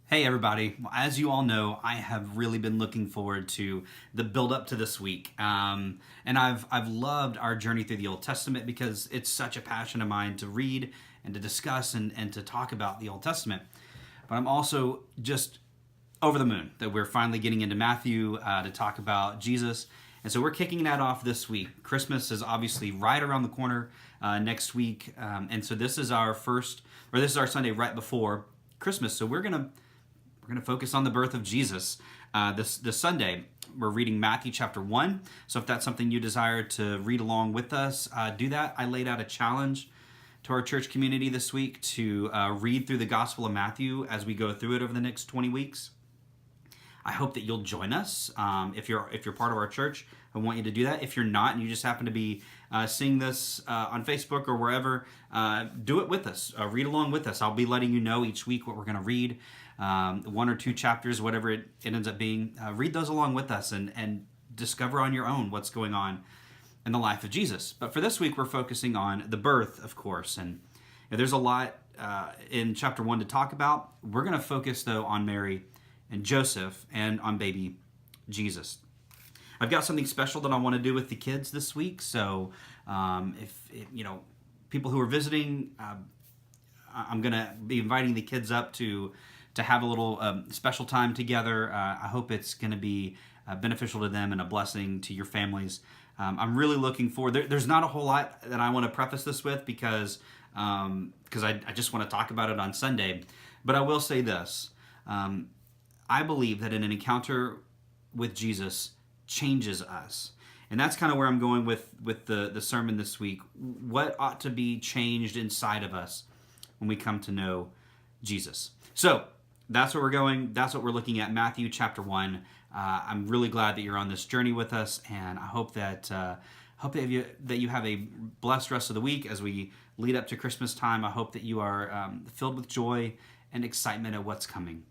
Hey everybody, well, as you all know, I have really been looking forward to the build up to this week. And I've loved our journey through the Old Testament because it's such a passion of mine to read and to discuss and to talk about the Old Testament. But I'm also just over the moon that we're finally getting into Matthew to talk about Jesus. And so we're kicking that off this week. Christmas is obviously right around the corner next week. And so this is our this is our Sunday right before Christmas. So we're going to focus on the birth of Jesus this Sunday. We're reading Matthew chapter 1. So if that's something you desire to read along with us, do that. I laid out a challenge to our church community this week to read through the Gospel of Matthew as we go through it over the next 20 weeks. I hope that you'll join us. If you're part of our church, I want you to do that. If you're not and you just happen to be seeing this on Facebook or wherever, do it with us. Read along with us. I'll be letting you know each week what we're going to read. One or two chapters, whatever it ends up being. Read those along with us and discover on your own what's going on in the life of Jesus. But for this week, we're focusing on the birth, of course. And there's a lot in chapter 1 to talk about. We're going to focus, though, on Mary and Joseph and on baby Jesus. I've got something special that I want to do with the kids this week. So if people who are visiting, I'm going to be inviting the kids up to have a little special time together. I hope it's going to be beneficial to them and a blessing to your families. I'm really looking forward. There's not a whole lot that I want to preface this with because I just want to talk about it on Sunday. But I will say this. I believe that an encounter with Jesus changes us. And that's kind of where I'm going with the sermon this week. What ought to be changed inside of us when we come to know Jesus? So that's where we're going. That's what we're looking at, Matthew chapter 1. I'm really glad that you're on this journey with us, and I hope that you have a blessed rest of the week as we lead up to Christmas time. I hope that you are filled with joy and excitement at what's coming.